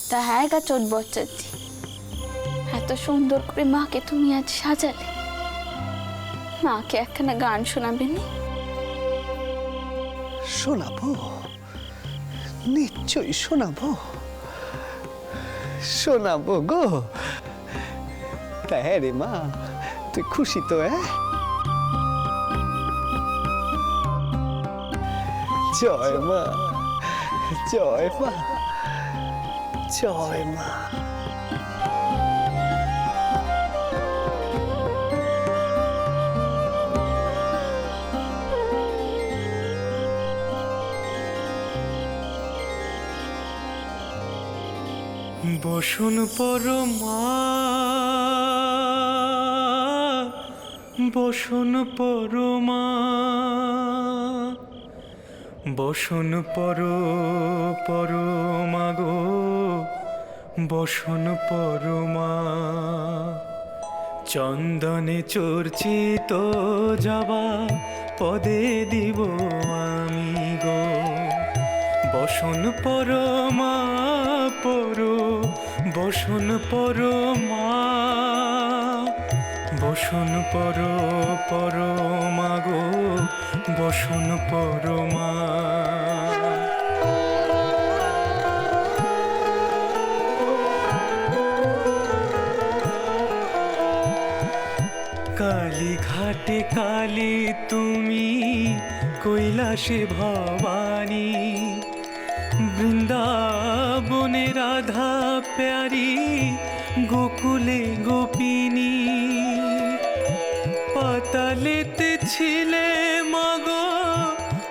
তা হ্যাঁ গা চোট বচ্চাচ্ছি, এত সুন্দর করে মাকে তুমি আজ সাজালে, মাকে একখানা গান শোনাবে নি? শোনাবো, নিশ্চয়ই শোনাবো, শোনাবো গো। তা হ্যাঁ রে মা, তুই খুশি তো? জয় মা, জয় মা, জয় মা। বসুন পরমা, বসুন পরমা, বসুন পরমা গো, বসুন পরমা। চন্দনে চর্চিত জবা পদে দিব আমি গো, বসুন পরমা বসুন পরমা, বসুন পরমা গো, বসুন পরমা। কালী ঘাটে কালী তুমি, কৈলাসে ভবানী, বৃন্দাবনে রাধা প্যারি, গোকুলে গোপিনী। পাতালেতে ছিলে মাগো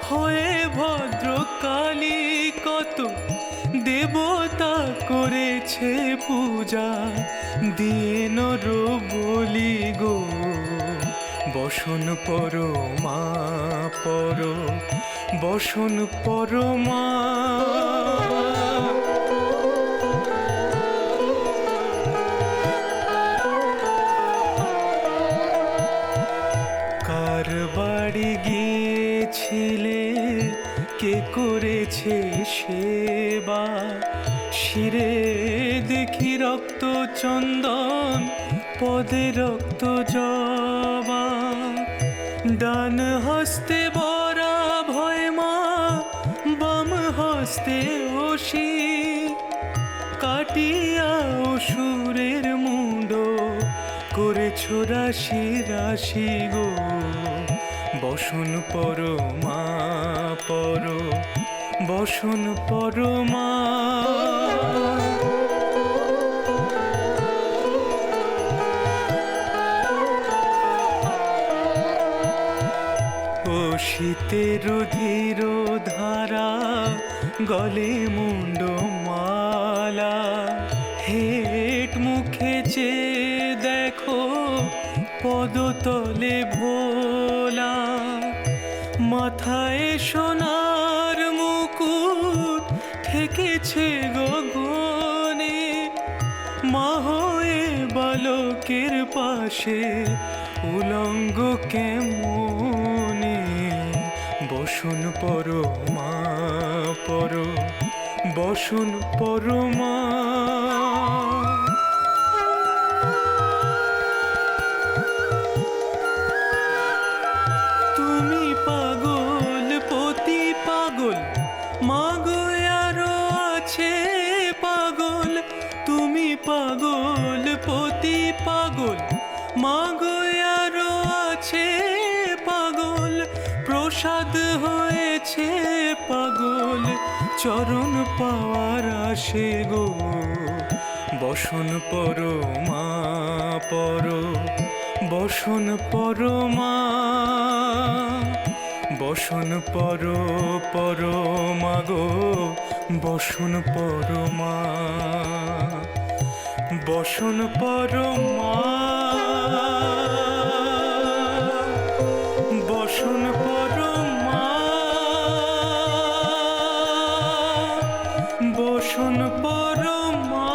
হয়ে ভদ্রকালী, কত দেবতা করেছে পূজা, দিয়ে নর বলি গো। বসুন পরমা বসুন পরমা। কার বাড়ি গিয়েছিলে, কে করেছে সেবা, শিরে দেখি রক্ত চন্দন, পদে রক্ত জবা। ডান হস্তে বরা ভয় মা, বাম হস্তে অসি, কাটিয়া অসুরের মুন্ড করেছ রাশি রাশি গো। বসুন পরমা বসুন পরমা। ও শীতের ধীর ধারা, গলে মুন্ড মালা, হেট মুখে চেয়ে দেখো পদতলে ভোলা। মাথায় সোনার মুকুট ঠেকেছে গগনে, মা হয়ে বালকের পাশে উলঙ্গ কেমনে। বসুন পরমা বসুন পরমা। তুমি পাগল পতি পাগল, মাগো আরো আছে পাগল। তুমি পাগল পতি পাগল, মাগো আরো আছে পাগল। প্রসাদ হয়েছে পাগল, চরণ পাওয়ার আসে গো। বসুন পরমা বসুন পরমা, বসুন পরমা গো, বসুন পরমা। বসুন পরমা, বসুন পরমা, বসুন পরমা।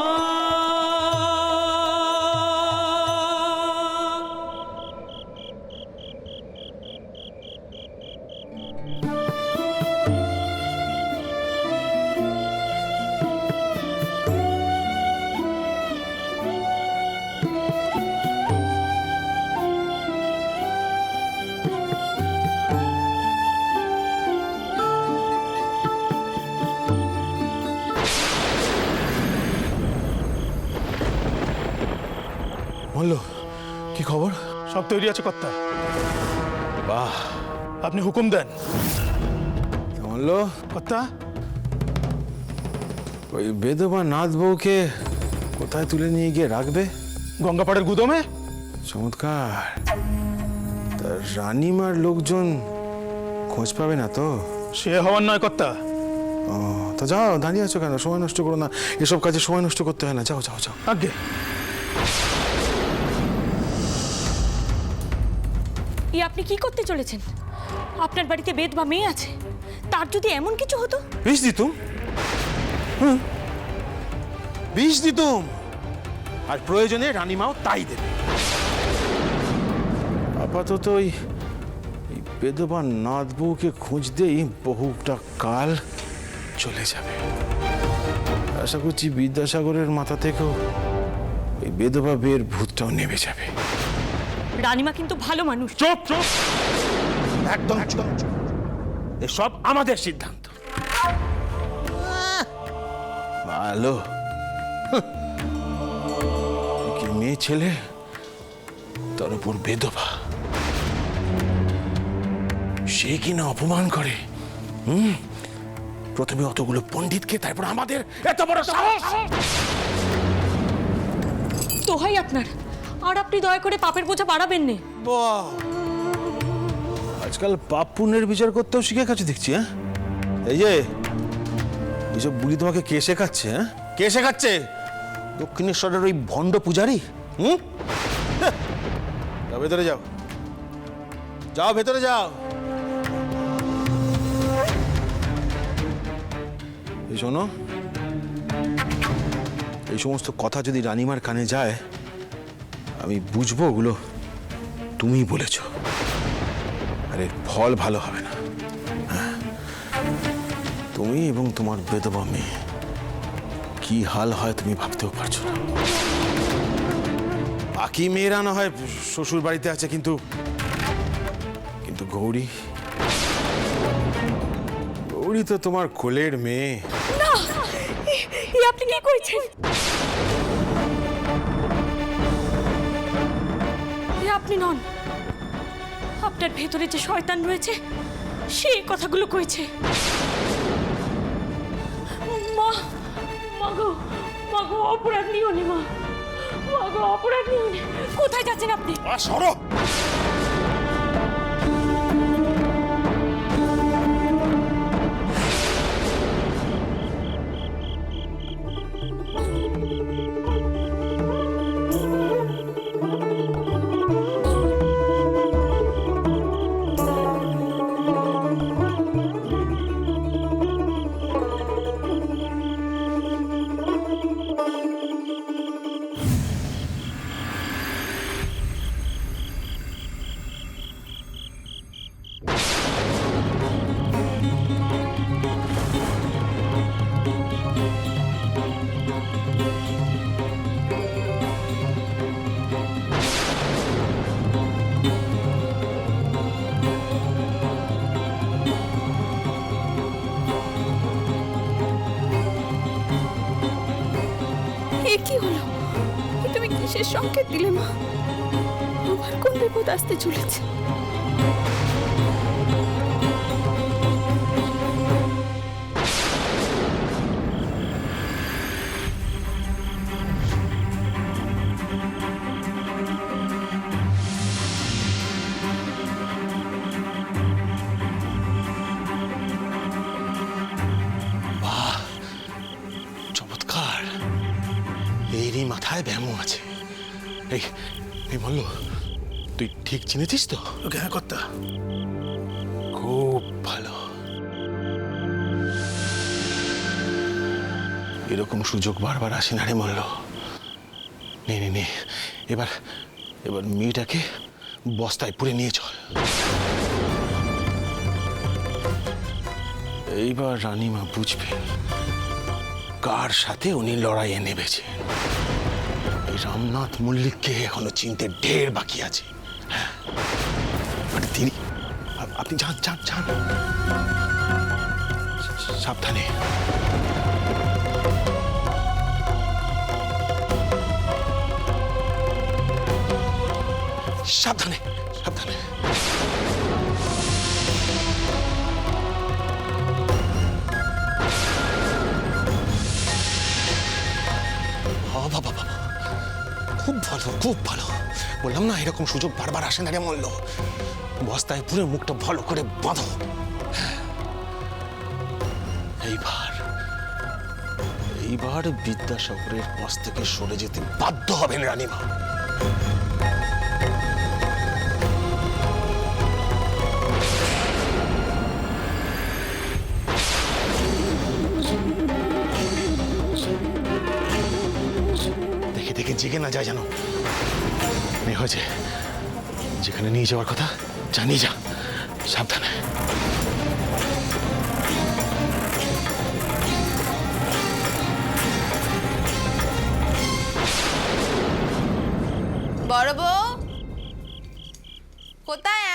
বললো কি খবর? সব তৈরি আছে কর্তা, বাহ, আপনি হুকুম দেন। বললো কর্তা, ওই বেদবা নাথ বউকে কোথায় তুলে নিয়ে গিয়ে রাখবে? গঙ্গাপাড়ের গুদমে। চমৎকার। তা রানীমার লোকজন খোঁজ পাবে না তো? সে হওয়ার নয় কর্তা। ও, তা যাও, দাঁড়িয়ে আছো কেন? সময় নষ্ট করো না, এসব কাজে সময় নষ্ট করতে হয় না। যাও যাও যাও। আগে আপনি কি করতে চলেছেন? আপনার বাড়িতে বেদ বা মেয়ে আছে, তার যদি এমন কিছু হতো? বিষ দিতুম, বিষ দিতুম, আর প্রয়োজনে রানীমাও তাই দেবে। আপাতত ওই বেদবা নাথ বউকে খুঁজতেই বহুটা কাল চলে যাবে। আশা করছি বিদ্যাসাগরের মাথা থেকেও ওই বেদবা বের ভূতটাও নেমে যাবে। রানীমা কিন্তু ভালো মানুষ। চুপ চুপ, একদম চুপ। এসব আমাদের সিদ্ধান্ত। ভালো, কি মেয়ে ছেলে, তার উপর বেদবা, সে কিনা অপমান করে। প্রথমে অতগুলো পণ্ডিতকে, তারপর আমাদের এত বড় সাহস। দোহাই আপনার, আর আপনি দয়া করে পাপের বোঝা বাড়াবেন না। বাহ, আজকাল পাপ পুণ্যের বিচার করতেও শিখে গেছে দেখছি। হ্যাঁ, এই যে এইসব বুড়ি তোমাকে কে শেখাচ্ছে? হ্যাঁ, কে শেখাচ্ছে? দক্ষিণেশ্বরের ওই ভণ্ড পূজারি। যাও ভেতরে, যাও যাও ভেতরে যাও। এই শোনো, এই সমস্ত কথা যদি রানীমার কানে যায়, আমি বুঝবো ওগুলো তুমিই বলেছ, আর এর ফল ভালো হবে না। হ্যাঁ, তুমি এবং তোমার বেদবা মেয়ে কি হাল হয় তুমি ভাবতেও পারছো না। বাকি মেয়েরা না হয় শ্বশুর বাড়িতে আছে, কিন্তু কিন্তু গৌরী, গৌরী তো তোমার কোলের মেয়ে। না, আপনি কি করেছেন? আপনি নন, আপনার ভেতরে যে শয়তান রয়েছে সেই কথাগুলো কইছে। মা, মাগো, মাগো, অপরাধ নিও নি মা, মাগো, অপরাধ নিও নি। কোথায় যাচ্ছেন আপনি? সরো। এ কি হলো? এ তুমি কিসের সংকেত দিলে মা? আমার কোন বিপদ আসতে চলেছে? চমৎকার, এরই মাথায় ব্যায়ামও আছে। এই এই বললো, তুই ঠিক চিনেছিস তো? হ্যাঁ কর্তা। খুব ভালো। এরকম সুযোগ বারবার আসে না রে মল্ল। নে নে নে, এবার এবার মেয়েটাকে বস্তায় পুরে নিয়ে চল। এইবার রানীমা বুঝবে কার সাথে উনি লড়াইয়ে নেমেছেন। এই রামনাথ মল্লিককে এখনো চিনতে ঢের বাকি আছে। হ্যাঁ, মানে তিনি, আপনি যান যান যান, সাবধানে। সাবধানে সাবধানে। বাবা বাবা, খুব ভালো খুব ভালো। বললাম না এরকম সুযোগ বারবার আসে না রে মল্ল। বস্তায় পুরো মুখটা ভালো করে বাঁধো। এইবার বিদ্যাসাগরের পাশ থেকে সরে যেতে বাধ্য হবেন রানীমা। দেখে দেখে জেগে না যায় জানো। হয়েছে, যেখানে নিয়ে যাওয়ার কথা জানিয়ে যা, সাবধানে। বড় বউ কোথায়?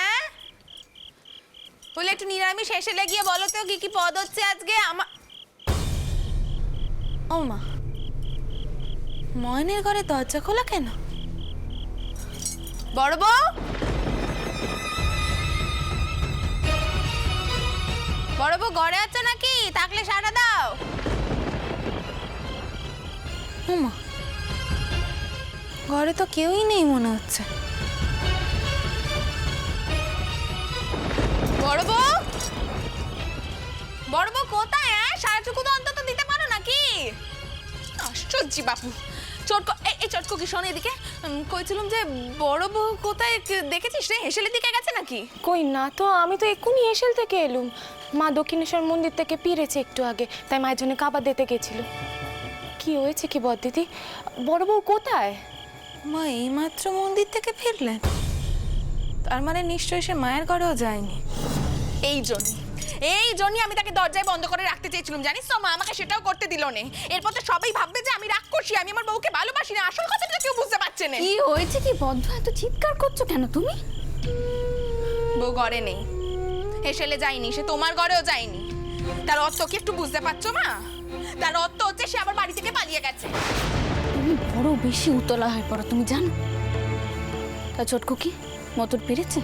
বলে একটু নিরামিষ এসে গিয়ে বলো তো কি কি পদ হচ্ছে আজকে আমার। ও মা, ময়নের ঘরে দরজা খোলা কেন? বড় বউ, বড় বউ ঘরে আছো নাকি? থাকলে সাড়া দাও। ও মা, ঘরে তো কেউই নেই মনে হচ্ছে। বড় বউ, বড় বউ কোথায়? সারাটুকু তো অন্তত দিতে পারো নাকি? আশ্চর্য বাপু। চটকো, এই চটকো কি শোন এদিকে। কইছিলাম যে বড় বউ কোথায়, দেখেছিস রে? হেসেলের দিকে গেছে নাকি? কই না তো, আমি তো এক্ষুনি হেসেল থেকে এলুম। মা দক্ষিণেশ্বর মন্দির থেকে ফিরেছে একটু আগে, তাই মায়ের জন্য খাবার দিতে গেছিল। কি হয়েছে কি বল দিদি, বড় বউ কোথায়? মা এইমাত্র মন্দির থেকে ফিরলেন, তার মানে নিশ্চয়ই সে মায়ের ঘরেও যায়নি। এই জন্যই আমি তাকে দরজায় বন্ধ করে রাখতে চেয়েছিলাম, জানিস তো? মা আমাকে সেটাও করতে দিল না। এরপর তো সবাই ভাববে যে আমি রাগ করছি, আমি আমার বউকে ভালোবাসি না। আসল কথাটা কেউ বুঝতে পারছে না। কি হয়েছে কি বদ্ধ, এত চিৎকার করছো কেন তুমি? বউ ঘরে নেই, হেসেলে যায়নি, সে তোমার ঘরেও যায়নি। তার অর্থ কি একটু বুঝতে পারছো মা? তার অর্থ হচ্ছে সে আবার বাড়ি থেকে পালিয়ে গেছে। তুমি বড় বেশি উতলা হয়ে পড়ো, তুমি জানো? তা চটকু কি মতুর ফিরেছে?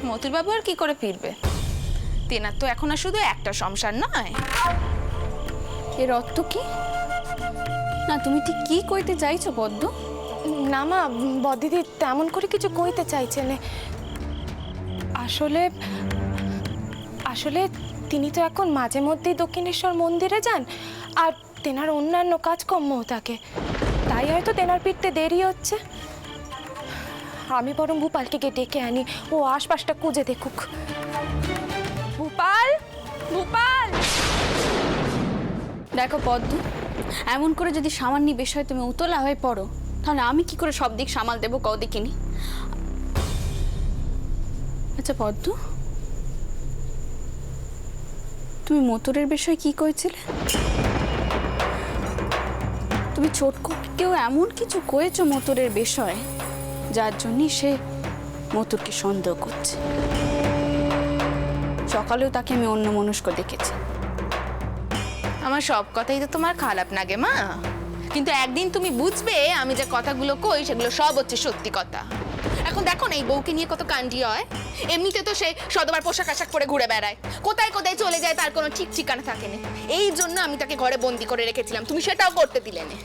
মতুর বাবু আর কি করে ফিরবে? তেনার তো এখন আর শুধু একটা সংসার নয়। এর অর্থ কি? না তুমি ঠিক কি কইতে চাইছো বদ্ধ? না মা, বদিদি তেমন করে কিছু কইতে চাইছে না। আসলে আসলে তিনি তো এখন মাঝে মধ্যেই দক্ষিণেশ্বর মন্দিরে যান, আর তেনার অন্যান্য কাজকর্মও থাকে, তাই হয়তো তেনার ফিরতে দেরি হচ্ছে। আমি বরং ভূপালকে গিয়ে ডেকে আনি, ও আশপাশটা খুঁজে দেখুক। ভূপাল, ভূপাল! দেখো পদ্ম, এমন করে যদি সামান্য বিষয়ে তুমি উতলা হয়ে পড়ো, তাহলে আমি কি করে সব দিক সামাল দেবো কও দেখিনি? আচ্ছা পদ্ম, তুমি মতুরের বিষয়ে কি কইছিলে? তুমি ছোটকুকেও এমন কিছু কয়েছো মতুরের বিষয়ে যার জন্য সে মতুরকে সন্দেহ করছে। সকালেও তাকে আমি অন্যমনস্ক দেখেছি। আমার সব কথাই তো তোমার খারাপ লাগে মা, কিন্তু একদিন তুমি বুঝবে আমি যে কথাগুলো কই সেগুলো সব হচ্ছে সত্যি কথা। এখন দেখো না এই বউকে নিয়ে কত কাণ্ডি হয়। এমনিতে তো সে সদবার পোশাক আশাক পরে ঘুরে বেড়ায়, কোথায় কোথায় চলে যায়, তার কোনো ঠিক ঠিকানা থাকে না। এই জন্য আমি তাকে ঘরে বন্দি করে রেখেছিলাম, তুমি সেটাও করতে দিলে না।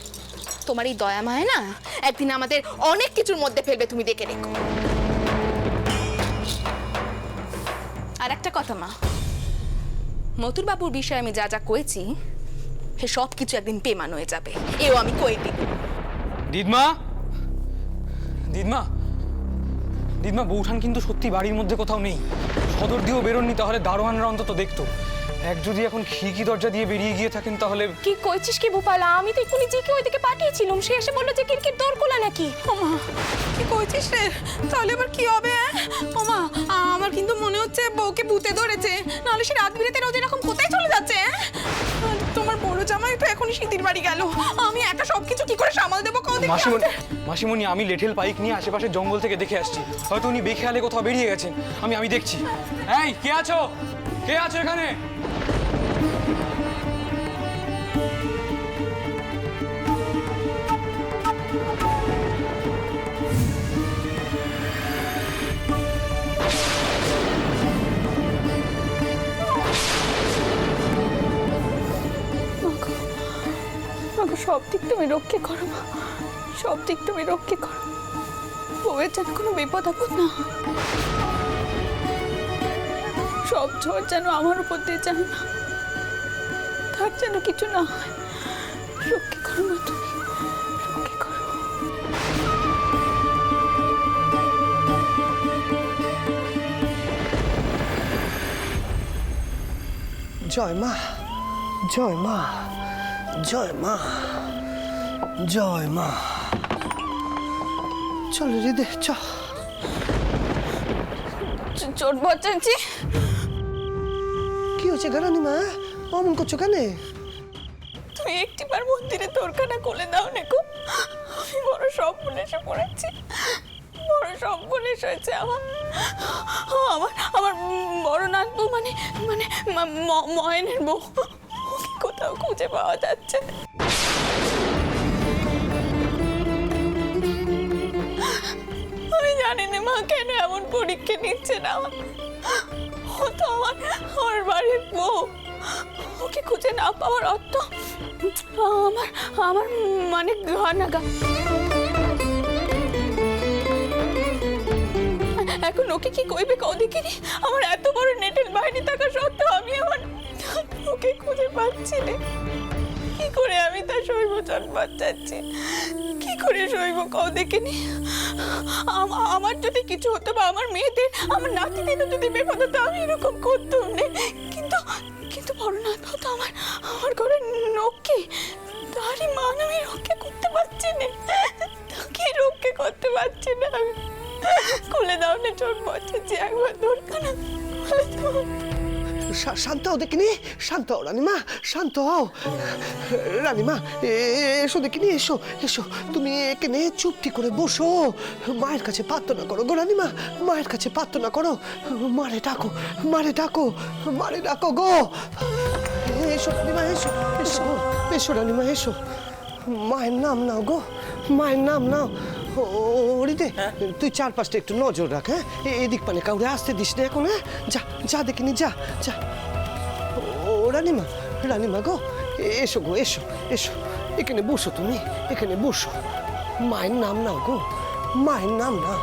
তোমার এই দয়া মায় না একদিন আমাদের অনেক কিছুর মধ্যে ফেলবে, তুমি দেখে রেখো। আর একটা কথা মা, মতুর বাবুর বিষয়ে আমি যা যা কয়েছি সে সব কিছু একদিন পেমান হয়ে যাবে, এও আমি কয়ে দিই। দিদমা, দিদমা, দিদমা, বৌঠান কিন্তু সত্যি বাড়ির মধ্যে কোথাও নেই। সদর দিয়েও বেরোননি, তাহলে দারোয়ানরা অন্তত দেখতো। এক যদি এখন খিড়কি দরজা দিয়ে বেরিয়ে গিয়ে থাকেন তাহলে। কি কইছিস কি ভূপাল? আমি তো এক্ষুনি জিকে ওইদিকে পাঠিয়েছিলাম, সে এসে বললো যে খিড়কির দোর খোলা নাকি। ওমা, কি কইছিস রে? তাহলে আবার কি হবে? ওমা, আমার কিন্তু মনে হচ্ছে বউকে ভূতে ধরেছে, নাহলে সে রাত বিরেতে রোজ এরকম কোথায় চলে যাচ্ছে? তোমার বড় জামাই তো এখনই শীতির বাড়ি গেল, আমি একা সবকিছু কি করে সামাল দেবো? মাসিমণি, মাসিমণি, আমি লেঠেল পাইক নিয়ে আশেপাশের জঙ্গল থেকে দেখে আসছি, হয়তো উনি বেখেয়ালে কোথাও বেরিয়ে গেছেন। আমি দেখছি। এই কে আছো? কে আছো এখানে? আমার সব দিক তুমি রক্ষে করো মা, সব দিক তুমি রক্ষে করো। বউয়ের যেন কোনো বিপদ আপদ না হয়, সব ঝড় যেন আমার উপর দিয়ে যায় না, তার যেন কিছু না হয়। রক্ষে করো মা, তুমি রক্ষে করো। জয় মা, জয় মা, জয় মা, জয় মা। চল রে, চ। চোট বাঁচাচ্ছি। কি হচ্ছে গারানি মা, অমন করছো কেন? তুই একটিবার মন্দিরে তোরখানা খুলে দাও নেকো, আমি বড় সর্বনেশে পড়েছি, বড় সর্বনেশ হয়েছে আমার। আমার আমার বড় নাতবু মানে মানে ময়নের বউ, ওকে কোথাও খুঁজে পাওয়া যাচ্ছে না। আমি জানি না মা কেন এমন পরীক্ষা নিচ্ছে না। ও তো আমার বাড়ির বউ, ওকে খুঁজে না পাওয়ার অর্থ আমার আমার মানে ঘানাগা। এখন ওকে কি কইবে কদিকেনি? আমার এত বড় নেটেল বাহিনী থাকা সত্ত্বেও আমি আমার ওকে খুঁজে পাচ্ছি না। কি করে আমি তার শৈব জন্মাত যাচ্ছি, কি করে শৈব কদিকেনি? আমার যদি কিছু হতো বা আমার মেয়েদের, আমার নাতিদেরও যদি বিপদ হতো, আমি এরকম করতাম না। কিন্তু কিন্তু বড় নাথ তো আমার ঘরের নখকে, তারই মান আমি রক্ষা করতে পারছি না, তাকে রক্ষা করতে পারছি না। আমি খুলে দাও না, চোট বাঁচাচ্ছি, একবার দরকার না, খুলে দাও। শান্ত হও দেখিনি, শান্ত হও রানীমা, শান্ত হও। রানীমা এসো দেখিনি, এসো এসো, তুমি এখানে চুপটি করে বসো, মায়ের কাছে প্রার্থনা করো গো রানীমা, মায়ের কাছে প্রার্থনা করো, মারে ডাকো, মারে ডাকো, মারে ডাকো গো। এসো রানীমা, এসো এসো, এসো রানীমা, এসো। মায়ের নাম নাও গো, মায়ের নাম নাও। ওরিতে তুই চারপাশটা একটু নজর রাখ, হ্যাঁ? এদিক পানে কাউরে আসতে দিস না এখন, হ্যাঁ? যা যা দেখিনি, যা যা। ও রানীমা, রানীমা গো, এসো গো, এসো এসো, এখানে বসো, তুমি এখানে বসো, মায়ের নাম নাও গো, মায়ের নাম নাও।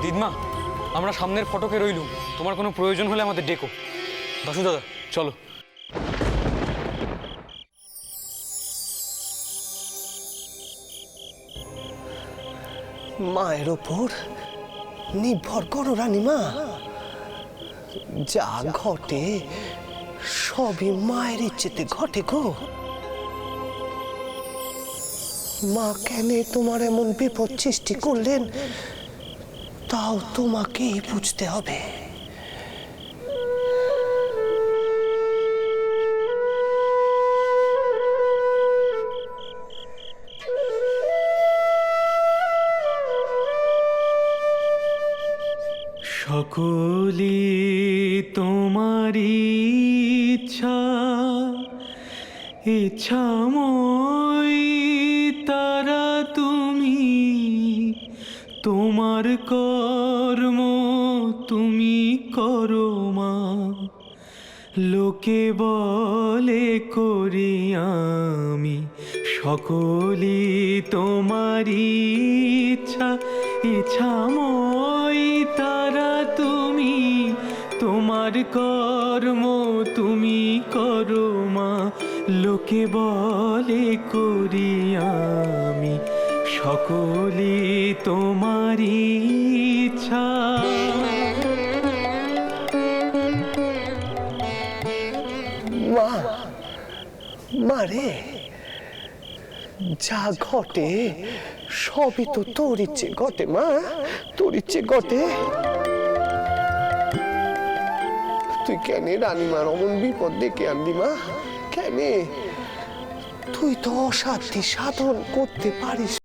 দিদমা, আমরা সামনের ফটকে রইলুম, তোমার কোনো প্রয়োজন হলে আমাদের ডেকো। দাশু দাদা, চলো। মায়ের ওপর নির্ভর করো রানীমা, যা ঘটে সবই মায়ের ইচ্ছেতে ঘটে গো। মা কেন তোমার এমন বিপদ সৃষ্টি করলেন, তাও তোমাকেই বুঝতে হবে। সকলি তোমারি ইচ্ছা, ইচ্ছাময় তারা তুমি, তোমার কর্ম তুমি করো মা, লোকে বলে করি আমি, সকলি তোমারি ইচ্ছা, ইচ্ছাময় তারা তুমি, তোমার কর্ম তুমি করো মা, লোকে বলে করি আমি, সকলি তোমারি ইচ্ছা। মা, মারে যা ঘটে সবই তো তোর ইচ্ছে ঘটে মা, তোর ইচ্ছে ঘটে। তুই কেন রানীমার অমন বিপদ ডেকে আনলি মা, কেন? তুই তো অসাধ্যি সাধন করতে পারিস